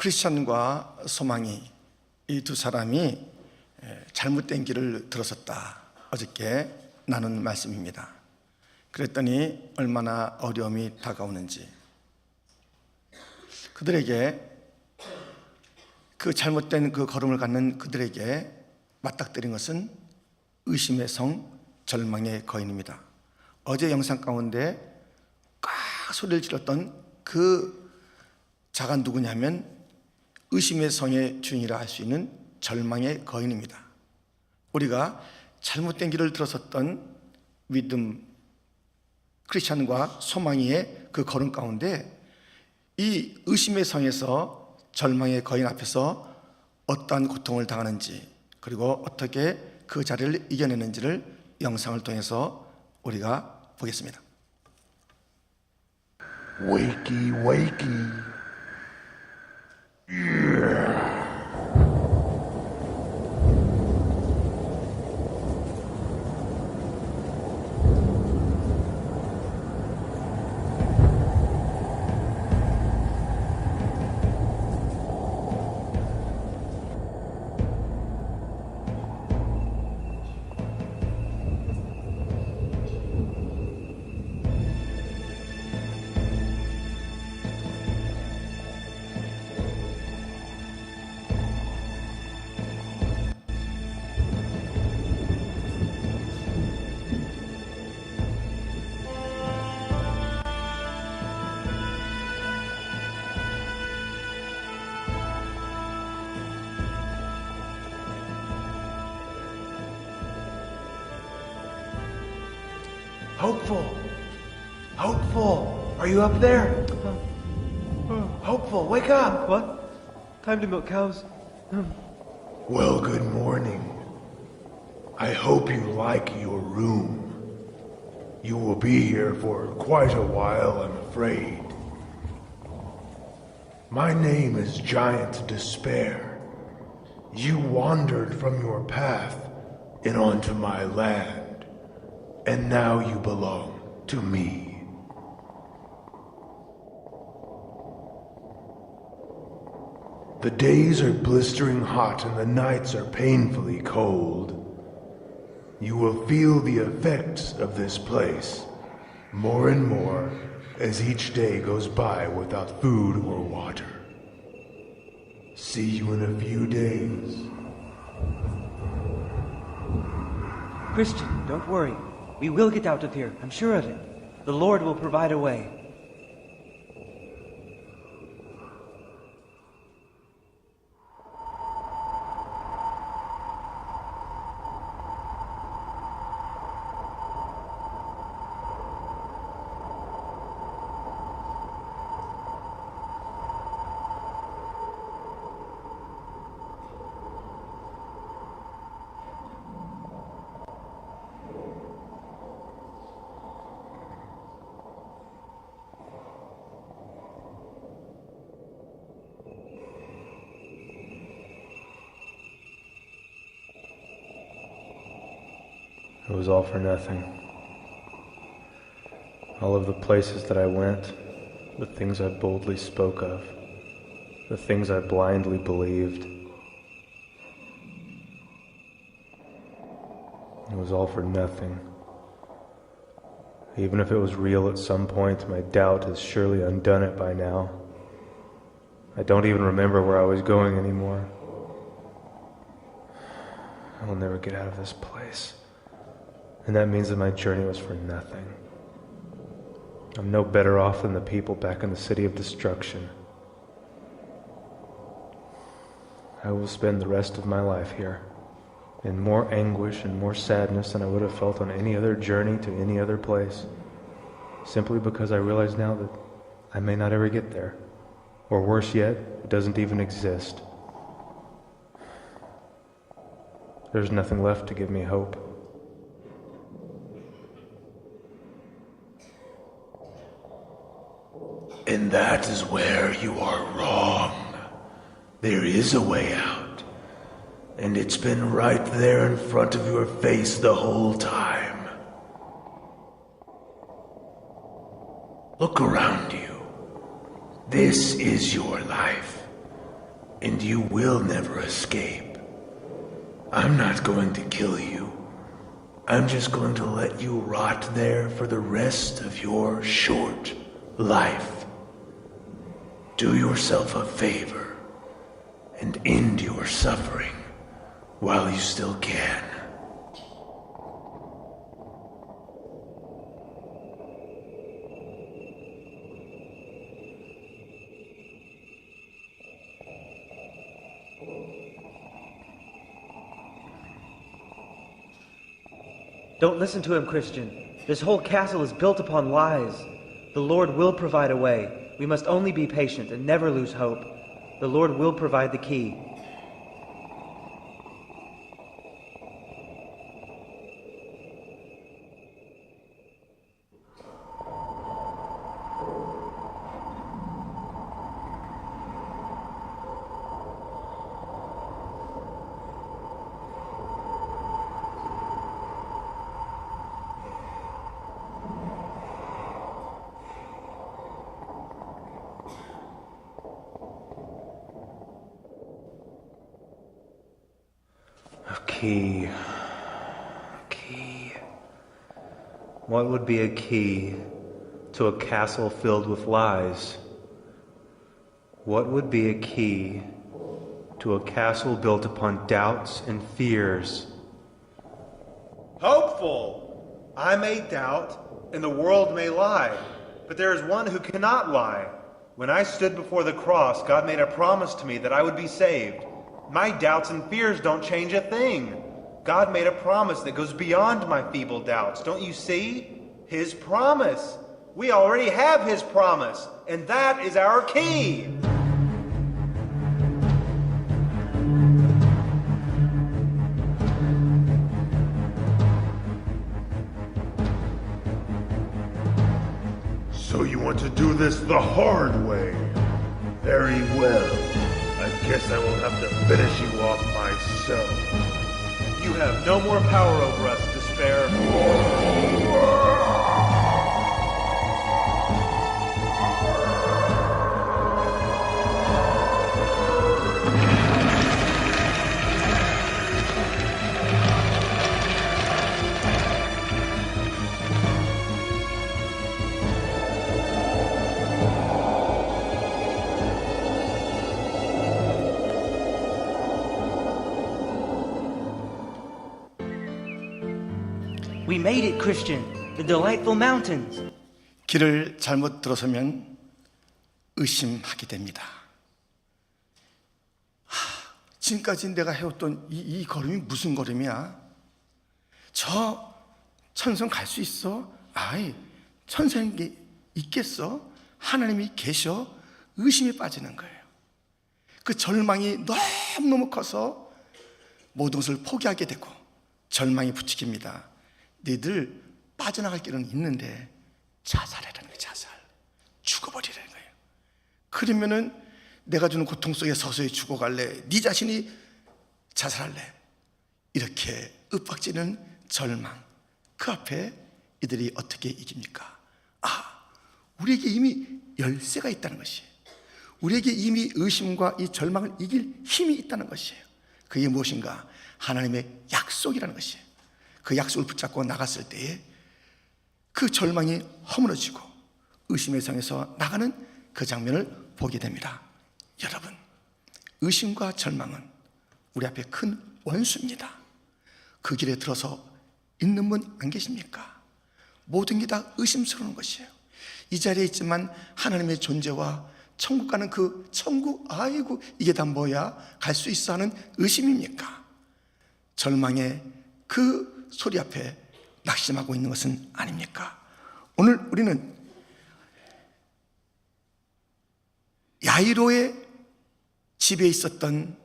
크리스천과 소망이, 이 두 사람이 잘못된 길을 들어섰다, 어저께 나눈 말씀입니다. 그랬더니 얼마나 어려움이 다가오는지, 그들에게, 그 잘못된 그 걸음을 갖는 그들에게 맞닥뜨린 것은 의심의 성, 절망의 거인입니다. 어제 영상 가운데 꽉 소리를 질렀던 그 자가 누구냐면 의심의 성의 주인이라 할 수 있는 절망의 거인입니다. 우리가 잘못된 길을 들어섰던 믿음, 크리스천과 소망이의 그 걸음 가운데 이 의심의 성에서 절망의 거인 앞에서 어떠한 고통을 당하는지, 그리고 어떻게 그 자리를 이겨내는지를 영상을 통해서 우리가 보겠습니다. Wakey, wakey. Hopeful! Hopeful! Are you up there? Hopeful, wake up! What? Time to milk cows? Well, good morning. I hope you like your room. You will be here for quite a while, I'm afraid. My name is Giant Despair. You wandered from your path and onto my land. And now you belong to me. The days are blistering hot and the nights are painfully cold. You will feel the effects of this place more and more as each day goes by without food or water. See you in a few days. Christian, don't worry. We will get out of here, I'm sure of it. The Lord will provide a way. It was all for nothing. All of the places that I went, the things I boldly spoke of, the things I blindly believed. It was all for nothing. Even if it was real at some point, my doubt has surely undone it by now. I don't even remember where I was going anymore. I will never get out of this place. And that means that my journey was for nothing. I'm no better off than the people back in the city of destruction. I will spend the rest of my life here, in more anguish and more sadness than I would have felt on any other journey to any other place, simply because I realize now that I may not ever get there, or worse yet, it doesn't even exist. There's nothing left to give me hope. And that is where you are wrong. There is a way out. And it's been right there in front of your face the whole time. Look around you. This is your life. and you will never escape. I'm not going to kill you. I'm just going to let you rot there for the rest of your short life. Do yourself a favor and end your suffering while you still can. Don't listen to him, Christian. This whole castle is built upon lies. The Lord will provide a way. We must only be patient and never lose hope. The Lord will provide the key. Key. Key. What would be a key to a castle filled with lies? What would be a key to a castle built upon doubts and fears? Hopeful! I may doubt, and the world may lie, but there is one who cannot lie. When I stood before the cross, God made a promise to me that I would be saved. My doubts and fears don't change a thing. God made a promise that goes beyond my feeble doubts. Don't you see? His promise. We already have His promise, and that is our key. So you want to do this the hard way? Very well. I guess I will have to finish you off myself. You have no more power over us, Despair. We made it, Christian. The delightful mountains. 길을 잘못 들어서면 의심하게 됩니다. 지금까지 내가 해왔던 이 걸음이 무슨 걸음이야? 저 천성 갈 수 있어? 아이, 천성인 게 있겠어? 하나님이 계셔? 의심에 빠지는 거예요. 그 절망이 너무너무 커서 모든 것을 포기하게 되고 절망이 부추깁니다. 너희들 빠져나갈 길은 있는데 자살하라는 거예요. 자살. 죽어버리라는 거예요. 그러면은 내가 주는 고통 속에 서서히 죽어갈래? 네 자신이 자살할래? 이렇게 윽박지는 절망. 그 앞에 이들이 어떻게 이깁니까? 우리에게 이미 열쇠가 있다는 것이에요. 우리에게 이미 의심과 이 절망을 이길 힘이 있다는 것이에요. 그게 무엇인가? 하나님의 약속이라는 것이에요. 그 약속을 붙잡고 나갔을 때에 그 절망이 허물어지고 의심의 성에서 나가는 그 장면을 보게 됩니다. 여러분, 의심과 절망은 우리 앞에 큰 원수입니다. 그 길에 들어서 있는 분 안 계십니까? 모든 게 다 의심스러운 것이에요. 이 자리에 있지만 하나님의 존재와 천국 가는 그 천국, 아이고 이게 다 뭐야? 갈 수 있어 하는 의심입니까? 절망의 그 소리 앞에 낙심하고 있는 것은 아닙니까? 오늘 우리는 야이로의 집에 있었던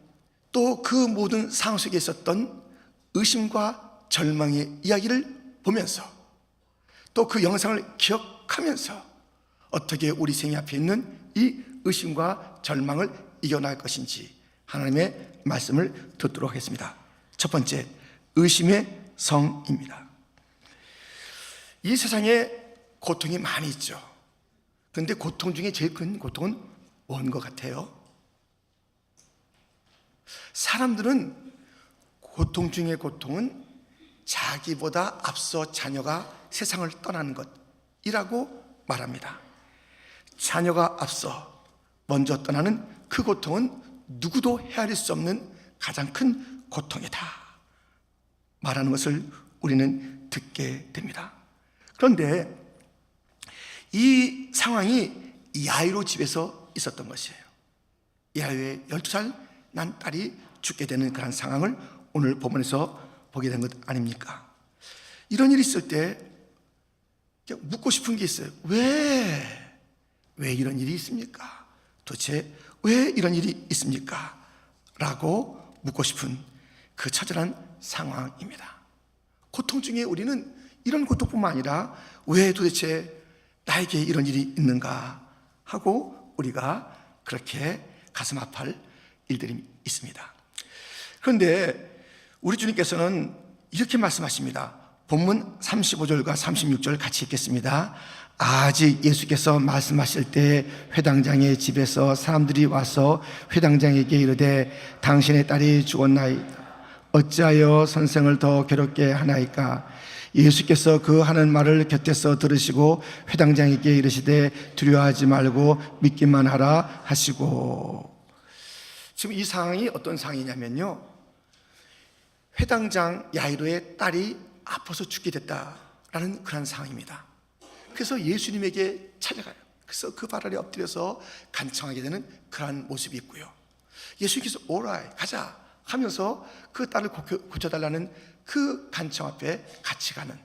또 그 모든 상황 속에 있었던 의심과 절망의 이야기를 보면서 또 그 영상을 기억하면서 어떻게 우리 생애 앞에 있는 이 의심과 절망을 이겨나갈 것인지 하나님의 말씀을 듣도록 하겠습니다. 첫 번째, 의심의 성입니다. 이 세상에 고통이 많이 있죠. 그런데 고통 중에 제일 큰 고통은 뭔 것 같아요? 사람들은 고통 중의 고통은 자기보다 앞서 자녀가 세상을 떠나는 것이라고 말합니다. 자녀가 앞서 먼저 떠나는 그 고통은 누구도 헤아릴 수 없는 가장 큰 고통이다 말하는 것을 우리는 듣게 됩니다. 그런데 이 상황이 야이로 집에서 있었던 것이에요. 야이로의 12살 난 딸이 죽게 되는 그런 상황을 오늘 본문에서 보게 된 것 아닙니까? 이런 일이 있을 때 묻고 싶은 게 있어요. 왜 이런 일이 있습니까? 도대체 왜 이런 일이 있습니까? 라고 묻고 싶은 그 처절한 상황입니다. 고통 중에 우리는 이런 고통뿐만 아니라 왜 도대체 나에게 이런 일이 있는가 하고 우리가 그렇게 가슴 아파할 일들이 있습니다. 그런데 우리 주님께서는 이렇게 말씀하십니다. 본문 35절과 36절 같이 읽겠습니다. 아직 예수께서 말씀하실 때 회당장의 집에서 사람들이 와서 회당장에게 이르되 당신의 딸이 죽었나이다. 어찌하여 선생을 더 괴롭게 하나이까? 예수께서 그 하는 말을 곁에서 들으시고 회당장에게 이르시되 두려워하지 말고 믿기만 하라 하시고. 지금 이 상황이 어떤 상황이냐면요, 회당장 야이로의 딸이 아파서 죽게 됐다라는 그런 상황입니다. 그래서 예수님에게 찾아가요. 그래서 그 발 아래 엎드려서 간청하게 되는 그런 모습이 있고요. 예수님께서 오라이 가자 하면서 그 딸을 고쳐달라는 그 간청 앞에 같이 가는,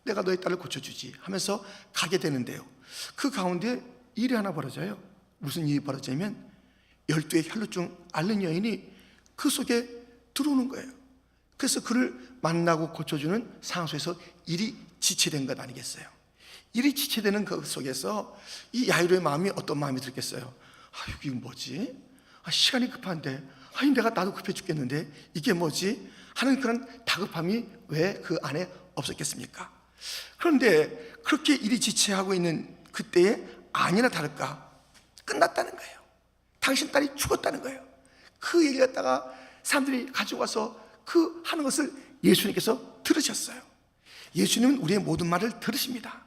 내가 너의 딸을 고쳐주지 하면서 가게 되는데요, 그 가운데 일이 하나 벌어져요. 무슨 일이 벌어지냐면 12의 혈루증 앓는 여인이 그 속에 들어오는 거예요. 그래서 그를 만나고 고쳐주는 상황 속에서 일이 지체된 것 아니겠어요? 일이 지체되는 그 속에서 이 야이로의 마음이 어떤 마음이 들겠어요? 이게 뭐지? 시간이 급한데, 나도 급해 죽겠는데 이게 뭐지? 하는 그런 다급함이 왜 그 안에 없었겠습니까? 그런데 그렇게 일이 지체하고 있는 그때에 아니나 다를까 끝났다는 거예요. 당신 딸이 죽었다는 거예요. 그 얘기를 갖다가 사람들이 가지고 와서 그 하는 것을 예수님께서 들으셨어요. 예수님은 우리의 모든 말을 들으십니다.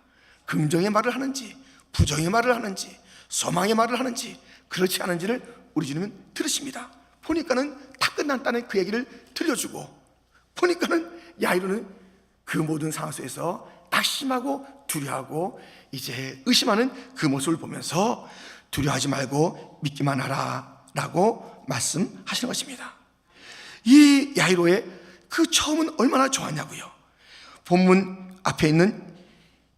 긍정의 말을 하는지 부정의 말을 하는지 소망의 말을 하는지 그렇지 않은지를 우리 주님은 들으십니다. 보니까는 다 끝났다는 그 얘기를 들려주고, 보니까는 야이로는 그 모든 상황 속에서 낙심하고 두려워하고 이제 의심하는 그 모습을 보면서 두려워하지 말고 믿기만 하라 라고 말씀하시는 것입니다. 이 야이로의 그 처음은 얼마나 좋았냐고요. 본문 앞에 있는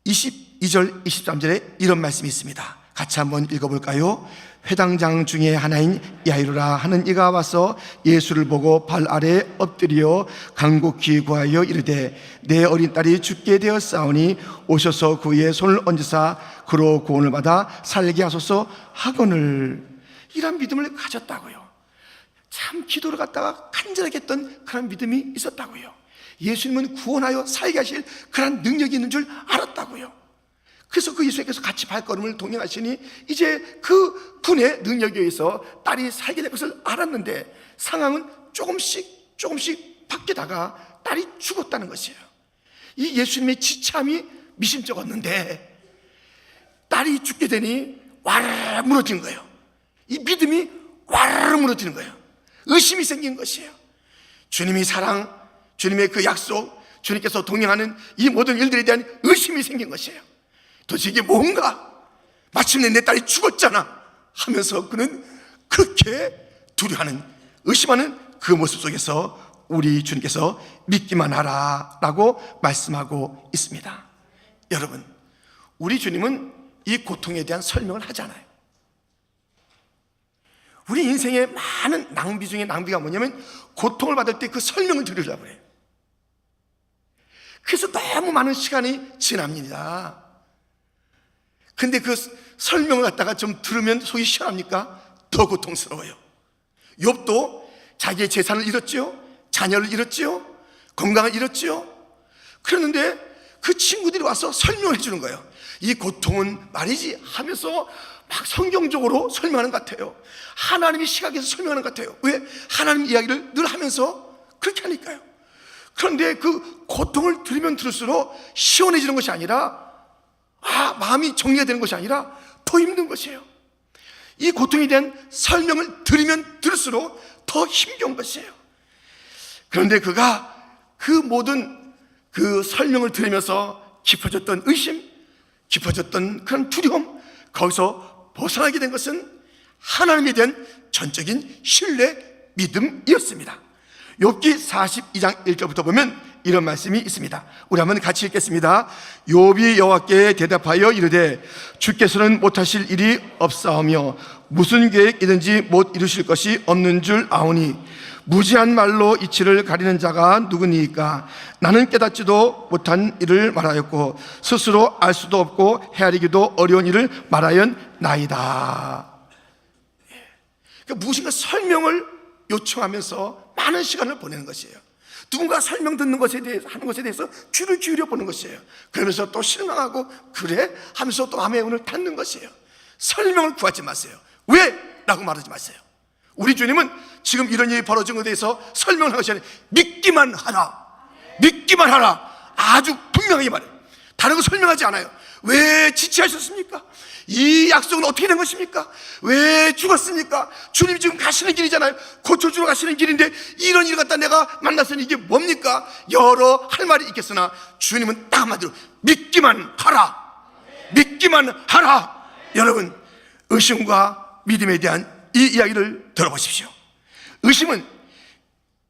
22절 23절에 이런 말씀이 있습니다. 같이 한번 읽어볼까요? 회당장 중에 하나인 야이로라 하는 이가 와서 예수를 보고 발 아래에 엎드려 간곡히 구하여 이르되 내 어린 딸이 죽게 되었사오니 오셔서 그의 손을 얹으사 그로 구원을 받아 살게 하소서 하거늘. 이런 믿음을 가졌다고요. 참 기도를 갖다가 간절하게 했던 그런 믿음이 있었다고요. 예수님은 구원하여 살게 하실 그런 능력이 있는 줄 알았다고요. 그래서 그 예수님께서 같이 발걸음을 동행하시니 이제 그 분의 능력에 의해서 딸이 살게 될 것을 알았는데 상황은 조금씩 바뀌다가 딸이 죽었다는 것이에요. 이 예수님의 지참이 미심쩍었는데 딸이 죽게 되니 와르르 무너진 거예요. 이 믿음이 와르르 무너지는 거예요. 의심이 생긴 것이에요. 주님의 사랑, 주님의 그 약속, 주님께서 동행하는 이 모든 일들에 대한 의심이 생긴 것이에요. 도대체 이게 뭔가? 마침내 내 딸이 죽었잖아 하면서 그는 그렇게 두려워하는, 의심하는 그 모습 속에서 우리 주님께서 믿기만 하라 라고 말씀하고 있습니다. 여러분, 우리 주님은 이 고통에 대한 설명을 하잖아요. 우리 인생의 많은 낭비 중에 낭비가 뭐냐면 고통을 받을 때 그 설명을 들으려고 해요. 그래서 너무 많은 시간이 지납니다. 근데 그 설명을 갖다가 좀 들으면 속이 시원합니까? 더 고통스러워요. 욥도 자기의 재산을 잃었죠, 자녀를 잃었죠, 건강을 잃었죠. 그랬는데 그 친구들이 와서 설명해 주는 거예요. 이 고통은 말이지 하면서 막 성경적으로 설명하는 것 같아요. 하나님의 시각에서 설명하는 것 같아요. 왜? 하나님 이야기를 늘 하면서 그렇게 하니까요. 그런데 그 고통을 들으면 들을수록 시원해지는 것이 아니라 마음이 정리가 되는 것이 아니라 더 힘든 것이에요. 이 고통에 대한 설명을 들으면 들을수록 더 힘겨운 것이에요. 그런데 그가 그 모든 그 설명을 들으면서 깊어졌던 의심, 깊어졌던 그런 두려움, 거기서 벗어나게 된 것은 하나님에 대한 전적인 신뢰, 믿음이었습니다. 욥기 42장 1절부터 보면 이런 말씀이 있습니다. 우리 한번 같이 읽겠습니다. 욥이 여호와께 대답하여 이르되 주께서는 못하실 일이 없사오며 무슨 계획이든지 못 이루실 것이 없는 줄 아오니 무지한 말로 이치를 가리는 자가 누구니까? 나는 깨닫지도 못한 일을 말하였고 스스로 알 수도 없고 헤아리기도 어려운 일을 말하였나이다. 그러니까 무엇인가 설명을 요청하면서 많은 시간을 보내는 것이에요. 누군가 설명 듣는 것에 대해서 하는 것에 대해서 귀를 기울여 보는 것이에요. 그러면서 또 실망하고 그래 하면서 또 마음의 문을 닫는 것이에요. 설명을 구하지 마세요. 왜? 라고 말하지 마세요. 우리 주님은 지금 이런 일이 벌어진 것에 대해서 설명을 한 것이 아니라 믿기만 하라, 믿기만 하라, 아주 분명하게 말해요. 다른 거 설명하지 않아요. 왜 지체하셨습니까? 이 약속은 어떻게 된 것입니까? 왜 죽었습니까? 주님 지금 가시는 길이잖아요. 고쳐주러 가시는 길인데 이런 일 갖다 내가 만났으니 이게 뭡니까? 여러 할 말이 있겠으나 주님은 딱 한마디로 믿기만 하라, 믿기만 하라. 여러분, 의심과 믿음에 대한 이 이야기를 들어보십시오. 의심은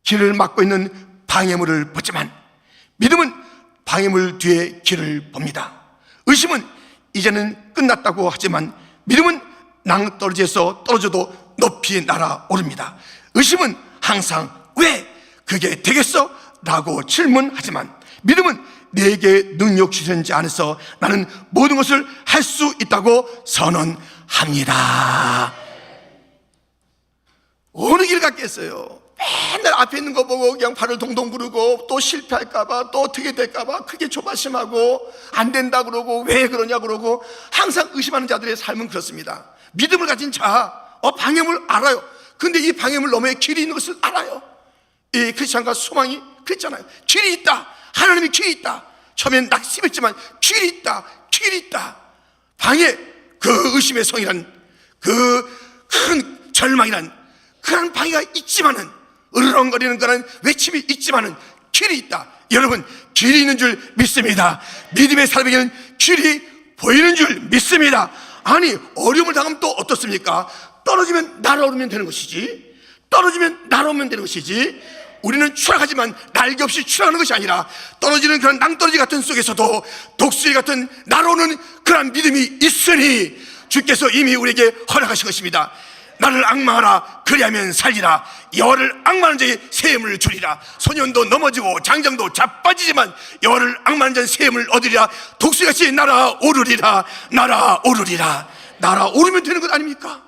길을 막고 있는 방해물을 보지만 믿음은 방해물 뒤에 길을 봅니다. 의심은 이제는 끝났다고 하지만 믿음은 낭떠러지에서 떨어져도 높이 날아오릅니다. 의심은 항상 왜 그게 되겠어? 라고 질문하지만 믿음은 내게 능력 주셨는지 안에서 나는 모든 것을 할 수 있다고 선언합니다. 어느 길 갔겠어요? 맨날 앞에 있는 거 보고 그냥 발을 동동 구르고 또 실패할까봐 또 어떻게 될까봐 크게 조바심하고 안 된다 그러고 왜 그러냐 그러고 항상 의심하는 자들의 삶은 그렇습니다. 믿음을 가진 자, 방해물 알아요. 근데 이 방해물 너머에 길이 있는 것을 알아요. 이 크리스찬과 소망이 그랬잖아요. 길이 있다. 하나님이 길이 있다. 처음엔 낙심했지만 길이 있다. 길이 있다. 방해, 그 의심의 성이란 그 큰 절망이란 그런 방해가 있지만은 으르렁거리는 그런 외침이 있지만은 길이 있다. 여러분, 길이 있는 줄 믿습니다. 믿음의 삶에게는 길이 보이는 줄 믿습니다. 아니, 어려움을 당하면 또 어떻습니까? 떨어지면 날아오르면 되는 것이지. 떨어지면 날아오면 되는 것이지. 우리는 추락하지만 날개 없이 추락하는 것이 아니라 떨어지는 그런 낭떠러지 같은 속에서도 독수리 같은 날아오는 그런 믿음이 있으니 주께서 이미 우리에게 허락하신 것입니다. 나를 앙망하라, 그리하면 살리라. 여호와를 앙망하는 자의 세움을 주리라. 소년도 넘어지고 장정도 자빠지지만 여호와를 앙망하는 자의 세움을 얻으리라. 독수리같이 날아오르리라. 날아오르리라. 날아오르면 되는 것 아닙니까?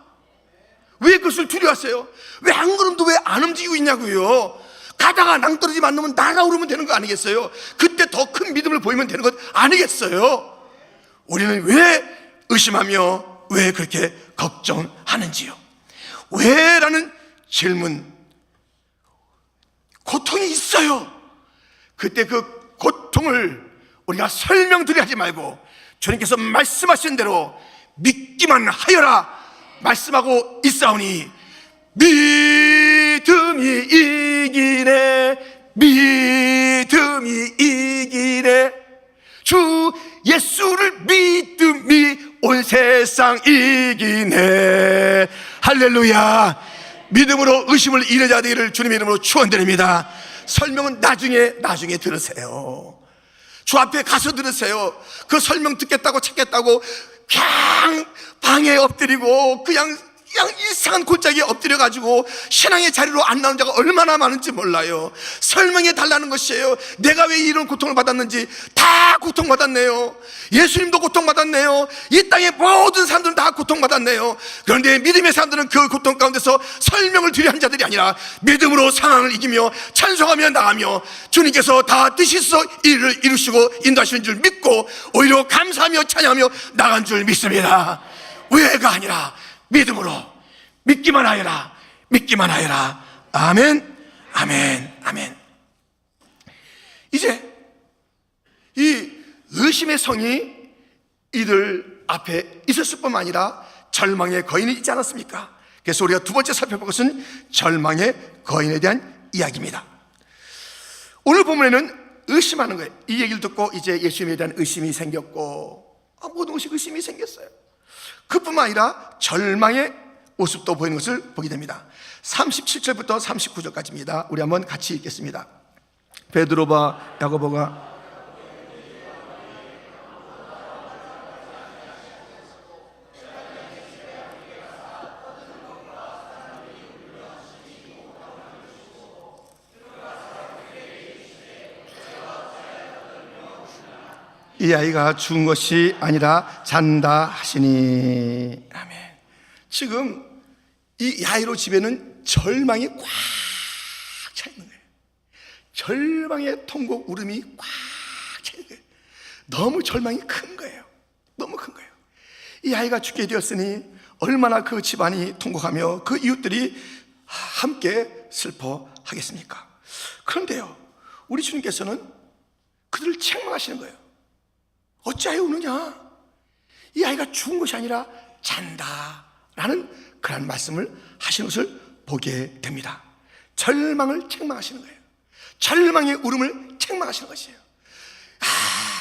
왜 그것을 두려워하세요? 왜 한 걸음도 왜 안 움직이고 있냐고요? 가다가 낭떠러지 만나면 날아오르면 되는 거 아니겠어요? 그때 더 큰 믿음을 보이면 되는 것 아니겠어요? 우리는 왜 의심하며 왜 그렇게 걱정하는지요? 왜? 라는 질문. 고통이 있어요. 그때 그 고통을 우리가 설명드려 하지 말고 주님께서 말씀하신 대로 믿기만 하여라 말씀하고 있사오니 믿음이 이기네, 믿음이 이기네. 주 예수를 믿음이 온 세상 이기네. 할렐루야. 믿음으로 의심을 이기는 자 되기를 주님의 이름으로 축원드립니다. 설명은 나중에 들으세요. 주 앞에 가서 들으세요. 그 설명 듣겠다고 찾겠다고 그냥 방에 엎드리고 그냥 그냥 이상한 골짜기에 엎드려가지고 신앙의 자리로 안 나오는 자가 얼마나 많은지 몰라요. 설명해 달라는 것이에요. 내가 왜 이런 고통을 받았는지. 다 고통받았네요. 예수님도 고통받았네요. 이 땅의 모든 사람들은 다 고통받았네요. 그런데 믿음의 사람들은 그 고통 가운데서 설명을 드려 한 자들이 아니라 믿음으로 상황을 이기며 찬송하며 나가며 주님께서 다 뜻이서 일을 이루시고 인도하시는 줄 믿고 오히려 감사하며 찬양하며 나간 줄 믿습니다. 왜가 아니라 믿음으로. 믿기만 하여라. 믿기만 하여라. 아멘, 아멘, 아멘. 이제 이 의심의 성이 이들 앞에 있었을 뿐만 아니라 절망의 거인이 있지 않았습니까? 그래서 우리가 두 번째 살펴볼 것은 절망의 거인에 대한 이야기입니다. 오늘 본문에는 의심하는 거예요. 이 얘기를 듣고 이제 예수님에 대한 의심이 생겼고 모든 것이 의심이 생겼어요. 그뿐만 아니라 절망의 모습도 보이는 것을 보게 됩니다. 37절부터 39절까지입니다. 우리 한번 같이 읽겠습니다. 베드로와 야고보가 이 아이가 죽은 것이 아니라 잔다 하시니. 아멘. 지금 이 야이로 집에는 절망이 꽉 차 있는 거예요. 절망의 통곡 울음이 꽉 차 있는 거예요. 너무 절망이 큰 거예요. 너무 큰 거예요. 이 아이가 죽게 되었으니 얼마나 그 집안이 통곡하며 그 이웃들이 함께 슬퍼하겠습니까? 그런데요, 우리 주님께서는 그들을 책망하시는 거예요. 어찌하여 우느냐? 이 아이가 죽은 것이 아니라 잔다 라는 그런 말씀을 하시는 것을 보게 됩니다. 절망을 책망하시는 거예요. 절망의 울음을 책망하시는 것이에요.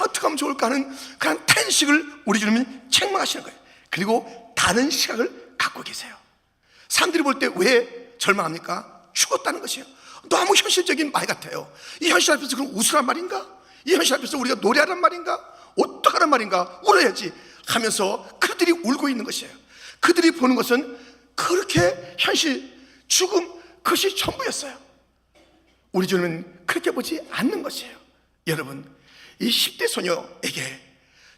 어떻게 하면 좋을까 하는 그런 탄식을 우리 주님이 책망하시는 거예요. 그리고 다른 시각을 갖고 계세요. 사람들이 볼 때 왜 절망합니까? 죽었다는 것이에요. 너무 현실적인 말 같아요. 이 현실 앞에서 그럼 웃으란 말인가? 이 현실 앞에서 우리가 노래하란 말인가? 어떡하란 말인가? 울어야지 하면서 그들이 울고 있는 것이에요. 그들이 보는 것은 그렇게 현실, 죽음, 그것이 전부였어요. 우리 주님은 그렇게 보지 않는 것이에요. 여러분, 이 10대 소녀에게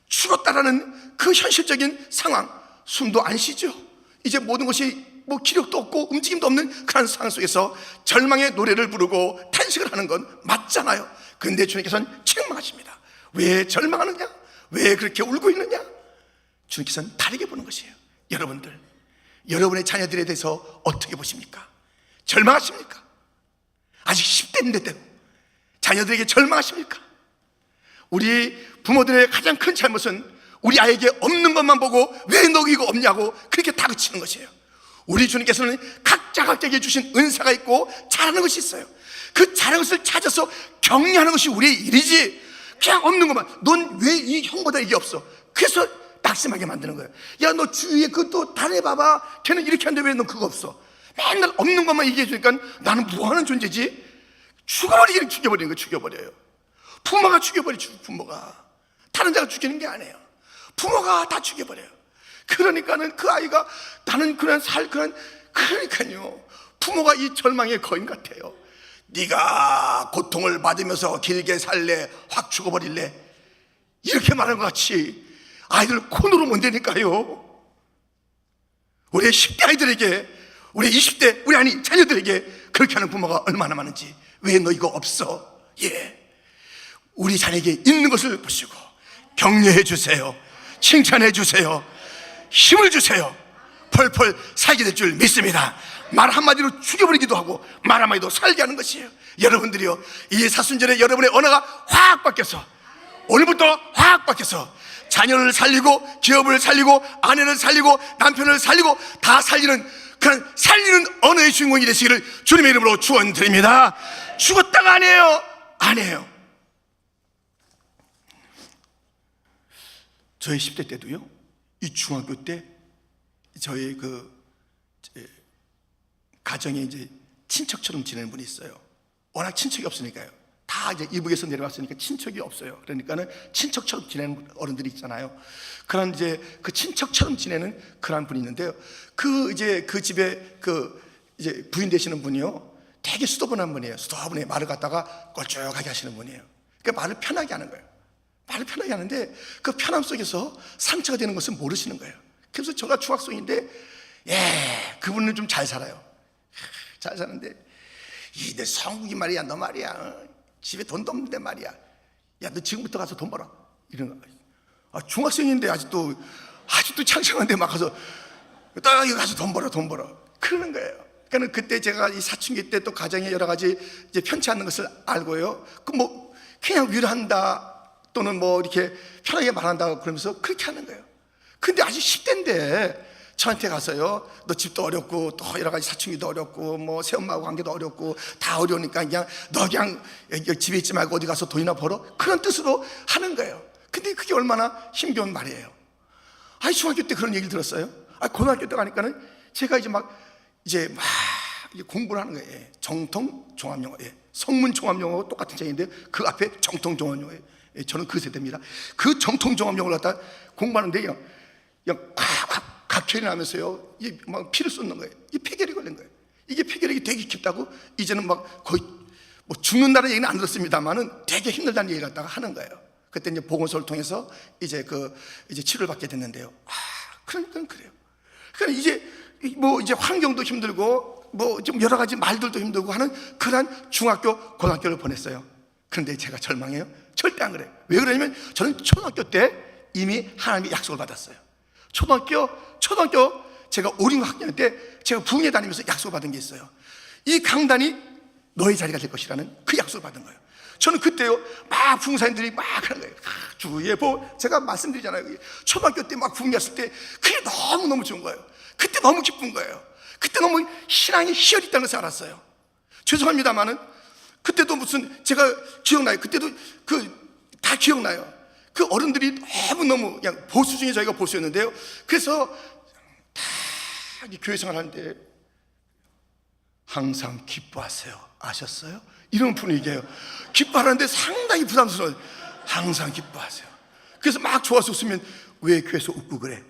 죽었다라는 그 현실적인 상황, 숨도 안 쉬죠. 이제 모든 것이 기력도 없고 움직임도 없는 그런 상황 속에서 절망의 노래를 부르고 탄식을 하는 건 맞잖아요. 그런데 주님께서는 책망하십니다. 왜 절망하느냐? 왜 그렇게 울고 있느냐? 주님께서는 다르게 보는 것이에요. 여러분들, 여러분의 자녀들에 대해서 어떻게 보십니까? 절망하십니까? 아직 10대인데도 자녀들에게 절망하십니까? 우리 부모들의 가장 큰 잘못은 우리 아이에게 없는 것만 보고 왜 너 이거 없냐고 그렇게 다그치는 것이에요. 우리 주님께서는 각자에게 주신 은사가 있고 잘하는 것이 있어요. 그 잘하는 것을 찾아서 격려하는 것이 우리의 일이지, 그냥 없는 것만, 넌 왜 이 형보다 이게 없어? 그래서 낙심하게 만드는 거예요. 야, 너 주위에 그것도 다른 애 봐봐. 걔는 이렇게 하는데 왜 넌 그거 없어? 맨날 없는 것만 얘기해 주니까 나는 뭐하는 존재지? 죽여버리는 거예요. 죽여버려요. 부모가 죽여버리죠. 부모가 다른 자가 죽이는 게 아니에요. 부모가 다 죽여버려요. 그러니까는 그 아이가 나는 그러니까요, 부모가 이 절망의 거인 같아요. 네가 고통을 받으면서 길게 살래, 확 죽어버릴래, 이렇게 말하는 것 같이 아이들 코너로 못 내니까요. 우리 10대 아이들에게, 우리 20대 우리 자녀들에게 그렇게 하는 부모가 얼마나 많은지. 왜 너 이거 없어? 우리 자녀에게 있는 것을 보시고 격려해 주세요. 칭찬해 주세요. 힘을 주세요. 펄펄 살게 될 줄 믿습니다. 말 한마디로 죽여버리기도 하고 말 한마디로 살게 하는 것이에요. 여러분들이요, 이 사순절에 여러분의 언어가 확 바뀌어서, 오늘부터 확 바뀌어서 자녀를 살리고 기업을 살리고 아내를 살리고 남편을 살리고 다 살리는, 그런 살리는 언어의 주인공이 되시기를 주님의 이름으로 축원드립니다. 죽었다가 아니에요. 저희 10대 때도요, 이 중학교 때 저희 가정에 이제 친척처럼 지내는 분이 있어요. 워낙 친척이 없으니까요. 다 다 이제 이북에서 내려왔으니까 친척이 없어요. 그러니까는 친척처럼 지내는 어른들이 있잖아요. 그런 이제 그 친척처럼 지내는 그런 분이 있는데요. 그 이제 그 집에 그 이제 부인 되시는 분이요, 되게 수도분한 분이에요. 수도분에 말을 갖다가 꼴쭉하게 하시는 분이에요. 그러니까 말을 편하게 하는 거예요. 말을 편하게 하는데 그 편함 속에서 상처가 되는 것을 모르시는 거예요. 그래서 제가 중학생인데, 그분은 좀 잘 살아요. 잘 사는데, 내 성국이 말이야, 너 말이야, 집에 돈도 없는데 말이야, 야, 너 지금부터 가서 돈 벌어, 이런 거. 중학생인데 아직도 창창한데 막 가서 딱 여기 가서 돈 벌어 그러는 거예요. 그러니까 그때 제가 이 사춘기 때 또 가정에 여러 가지 이제 편치 않는 것을 알고요, 그 뭐 그냥 위로한다 또는 뭐 이렇게 편하게 말한다 그러면서 그렇게 하는 거예요. 근데 아직 10대인데 저한테 가서요, 너 집도 어렵고 또 여러 가지 사춘기도 어렵고 뭐 새엄마하고 관계도 어렵고 다 어려우니까 그냥 너 그냥 여기 집에 있지 말고 어디 가서 돈이나 벌어, 그런 뜻으로 하는 거예요. 근데 그게 얼마나 힘겨운 말이에요. 중학교 때 그런 얘기를 들었어요. 고등학교 때 가니까는 제가 이제 막 공부를 하는 거예요. 정통 종합영어, 성문 종합영어가 똑같은 책인데 그 앞에 정통 종합영어예요. 저는 그 세대입니다. 그 정통 종합영어를 갖다 공부하는데 그냥 각혈이 나면서요, 막 피를 쏟는 거예요. 이 폐결이 걸린 거예요. 이게 폐결이 되게 깊다고 이제는 막 거의 뭐 죽는다는 얘기는 안 들었습니다만은 되게 힘들다는 얘기를 갖다가 하는 거예요. 그때 이제 보건소를 통해서 이제 치료를 받게 됐는데요. 그러니까 그래요. 그러니까 이제 환경도 힘들고 뭐 좀 여러 가지 말들도 힘들고 하는 그런 중학교, 고등학교를 보냈어요. 그런데 제가 절망해요? 절대 안 그래요. 왜 그러냐면 저는 초등학교 때 이미 하나님의 약속을 받았어요. 초등학교 제가 5, 6학년 때 제가 부흥회 다니면서 약속을 받은 게 있어요. 이 강단이 너의 자리가 될 것이라는 그 약속을 받은 거예요. 저는 그때요, 막 부흥사님들이 막 하는 거예요. 주의 제가 말씀드리잖아요. 초등학교 때 막 부흥했을 때 그게 너무너무 좋은 거예요. 그때 너무 기쁜 거예요. 그때 너무 신앙이 희열이 있다는 것을 알았어요. 죄송합니다만은 그때도 무슨 제가 기억나요. 그때도 다 기억나요. 그 어른들이 너무 그냥 보수 중에 저희가 보수였는데요. 그래서 다 교회 생활하는데 항상 기뻐하세요. 아셨어요? 이런 분위기예요. 기뻐하는데 상당히 부담스러워요. 항상 기뻐하세요. 그래서 막 좋아서 웃으면 왜 교회에서 웃고 그래?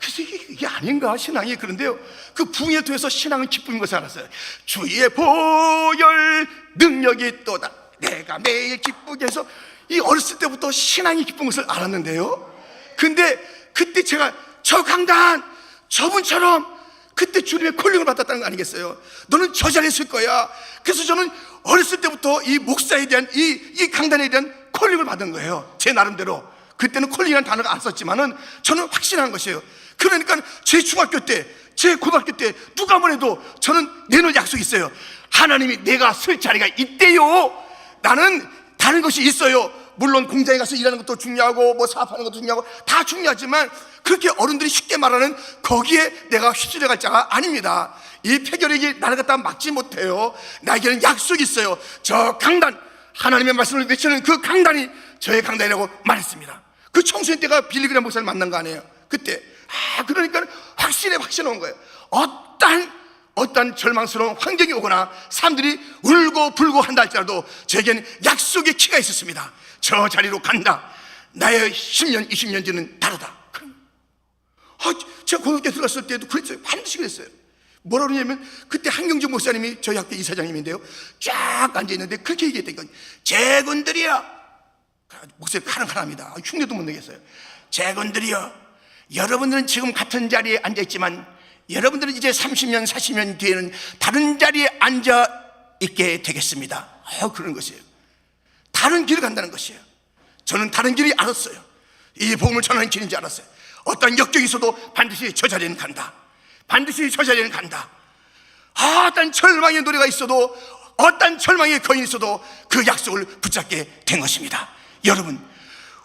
그래서 이게 아닌가 신앙이. 그런데요, 그 부흥에 통해서 신앙은 기쁨인 것을 알았어요. 주의 보혈 능력이 또다 내가 매일 기쁘게 해서 이 어렸을 때부터 신앙이 기쁜 것을 알았는데요, 근데 그때 제가 저 강단 저분처럼 그때 주님의 콜링을 받았다는 거 아니겠어요? 너는 저 자리에 있을 거야. 그래서 저는 어렸을 때부터 이 목사에 대한 이 강단에 대한 콜링을 받은 거예요. 제 나름대로. 그때는 콜링이라는 단어가 안 썼지만은 저는 확신한 것이에요. 그러니까 제 중학교 때, 제 고등학교 때 누가 뭐래도 저는 내놓을 약속이 있어요. 하나님이 내가 쓸 자리가 있대요. 나는 다른 것이 있어요. 물론 공장에 가서 일하는 것도 중요하고 뭐 사업하는 것도 중요하고 다 중요하지만 그렇게 어른들이 쉽게 말하는 거기에 내가 휩쓸려 갈 자가 아닙니다. 이 폐결핵이 나를 갖다 막지 못해요. 나에게는 약속이 있어요. 저 강단, 하나님의 말씀을 외치는 그 강단이 저의 강단이라고 말했습니다. 그 청소년 때가 빌리그램 목사를 만난 거 아니에요. 그때 그러니까 확신 온 거예요. 어떤 절망스러운 환경이 오거나 사람들이 울고 불고 한다 할지라도 저에게는 약속의 키가 있었습니다. 저 자리로 간다. 나의 10년, 20년 뒤는 다르다. 제가 고등학교 들어갔을 때도 그랬어요. 반드시 그랬어요. 뭐라 그러냐면 그때 한경주 목사님이 저희 학교 이사장님인데요, 쫙 앉아있는데 그렇게 얘기했던 거예요. 제군들이여, 목소리 카랑카랑합니다. 흉내도 못 내겠어요. 제군들이여, 여러분들은 지금 같은 자리에 앉아있지만 여러분들은 이제 30년, 40년 뒤에는 다른 자리에 앉아있게 되겠습니다. 그런 것이에요. 다른 길을 간다는 것이에요. 저는 다른 길이 알았어요. 이 복음을 전하는 길인지 알았어요. 어떤 역경이 있어도 반드시 저 자리에는 간다. 반드시 저 자리에는 간다. 어떤 절망의 노래가 있어도, 어떤 절망의 거인이 있어도 그 약속을 붙잡게 된 것입니다. 여러분,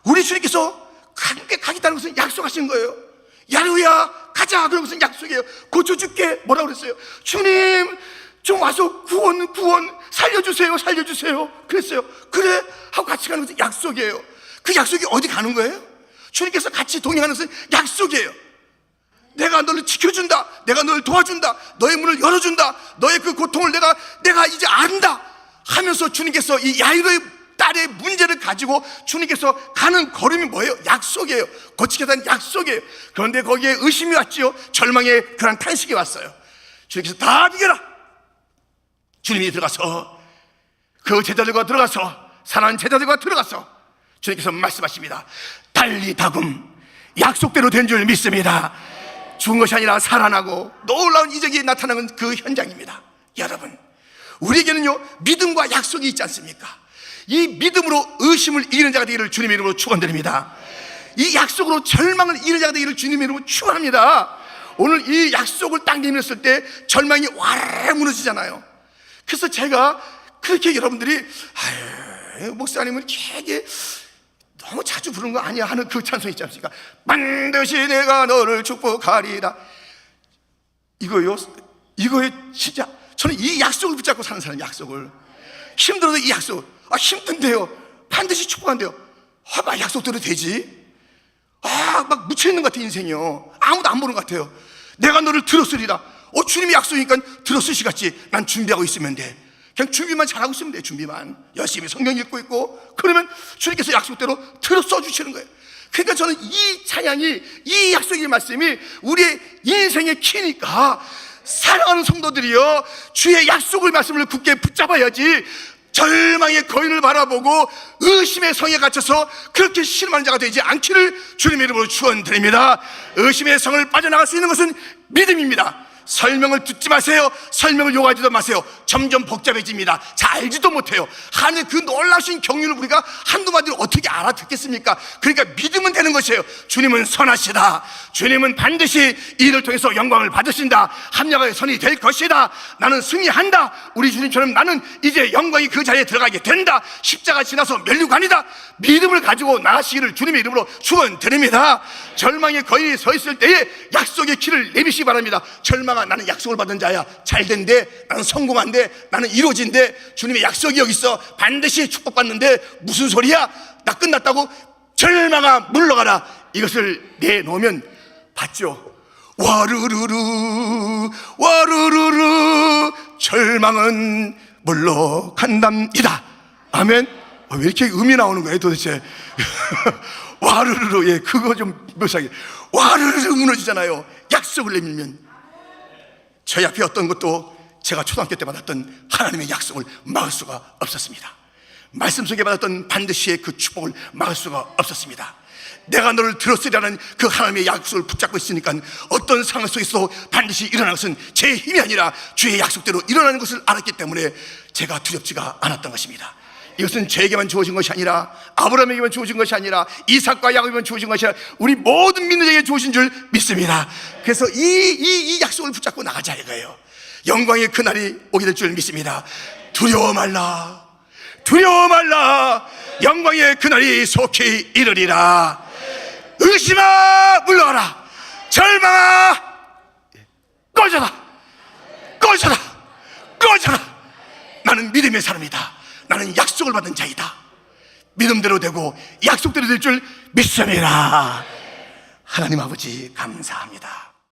우리 주님께서 함께 가겠다는 것은 약속하신 거예요. 야루야 가자, 그런 것은 약속이에요. 고쳐줄게, 뭐라고 그랬어요? 주님 좀 와서 구원 살려주세요 그랬어요. 그래 하고 같이 가는 것은 약속이에요. 그 약속이 어디 가는 거예요? 주님께서 같이 동행하는 것은 약속이에요. 내가 너를 지켜준다, 내가 너를 도와준다, 너의 문을 열어준다, 너의 그 고통을 내가 이제 안다. 하면서 주님께서 이 야이로의 딸의 문제를 가지고 주님께서 가는 걸음이 뭐예요? 약속이에요. 거치게 된 약속이에요. 그런데 거기에 의심이 왔지요. 절망의 그런 탄식이 왔어요. 주님께서 다 비켜라. 주님이 들어가서 그 제자들과 들어가서 사랑하는 제자들과 들어가서 주님께서 말씀하십니다. 달리 다금 약속대로 된 줄 믿습니다. 죽은 것이 아니라 살아나고 놀라운 이적이 나타나는 그 현장입니다. 여러분, 우리에게는요 믿음과 약속이 있지 않습니까? 이 믿음으로 의심을 이기는 자가 되기를 주님의 이름으로 축원드립니다. 이 약속으로 절망을 이기는 자가 되기를 주님의 이름으로 축원합니다. 오늘 이 약속을 딱 내밀었을 때 절망이 와르르 무너지잖아요. 그래서 제가 그렇게 여러분들이 목사님은 되게 너무 자주 부르는 거 아니야 하는 그 찬송 있지 않습니까? 반드시 내가 너를 축복하리라. 이거요 진짜 저는 이 약속을 붙잡고 사는 사람. 약속을 힘들어도 이 약속, 힘든데요 반드시 축복한대요. 막 약속대로 되지? 막 묻혀있는 것 같아 인생이요. 아무도 안 보는 것 같아요. 내가 너를 들었으리라. 주님이 약속이니까 들었으시겠지. 난 준비하고 있으면 돼. 그냥 준비만 잘하고 있으면 돼. 준비만 열심히 성경 읽고 있고 그러면 주님께서 약속대로 들어 써주시는 거예요. 그러니까 저는 이 찬양이, 이 약속의 말씀이 우리의 인생의 키니까 사랑하는 성도들이요 주의 약속의 말씀을 굳게 붙잡아야지 절망의 거인을 바라보고 의심의 성에 갇혀서 그렇게 실망하는 자가 되지 않기를 주님의 이름으로 축원드립니다. 의심의 성을 빠져나갈 수 있는 것은 믿음입니다. 설명을 듣지 마세요. 설명을 요구하지도 마세요. 점점 복잡해집니다. 잘 알지도 못해요. 하나님의 그 놀라신 경륜을 우리가 한두 마디로 어떻게 알아듣겠습니까? 그러니까 믿으면 되는 것이에요. 주님은 선하시다. 주님은 반드시 이를 통해서 영광을 받으신다. 합력의 선이 될 것이다. 나는 승리한다. 우리 주님처럼 나는 이제 영광이 그 자리에 들어가게 된다. 십자가 지나서 면류관이다. 믿음을 가지고 나가시기를 주님의 이름으로 축원드립니다. 절망의 거인이 서 있을 때에 약속의 길을 내미시기 바랍니다. 절망아, 나는 약속을 받은 자야. 잘된대. 나는 성공한대. 나는 이루어진대. 주님의 약속이 여기 있어. 반드시 축복받는데 무슨 소리야? 나 끝났다고? 절망아 물러가라. 이것을 내놓으면 받죠. 와르르르 와르르르 절망은 물러간답니다. 아멘. 왜 이렇게 음이 나오는 거예요 도대체? 와르르르, 그거 좀 묘사하게. 와르르르 무너지잖아요. 약속을 내밀면. 저희 앞에 어떤 것도 제가 초등학교 때 받았던 하나님의 약속을 막을 수가 없었습니다. 말씀 속에 받았던 반드시의 그 축복을 막을 수가 없었습니다. 내가 너를 들었으리라는 그 하나님의 약속을 붙잡고 있으니까 어떤 상황 속에서 반드시 일어나는 것은 제 힘이 아니라 주의 약속대로 일어나는 것을 알았기 때문에 제가 두렵지가 않았던 것입니다. 이것은 저에게만 주어진 것이 아니라 아브라함에게만 주어진 것이 아니라 이삭과 야곱에게만 주어진 것이 아니라 우리 모든 믿는 자에게 주어진 줄 믿습니다. 그래서 이 약속을 붙잡고 나가자 이거예요. 영광의 그날이 오게 될 줄 믿습니다. 두려워 말라. 두려워 말라. 영광의 그날이 속히 이르리라. 의심아 물러가라. 절망아 꺼져라. 꺼져라. 꺼져라. 나는 믿음의 사람이다. 나는 약속을 받은 자이다. 믿음대로 되고 약속대로 될 줄 믿습니다. 하나님 아버지 감사합니다.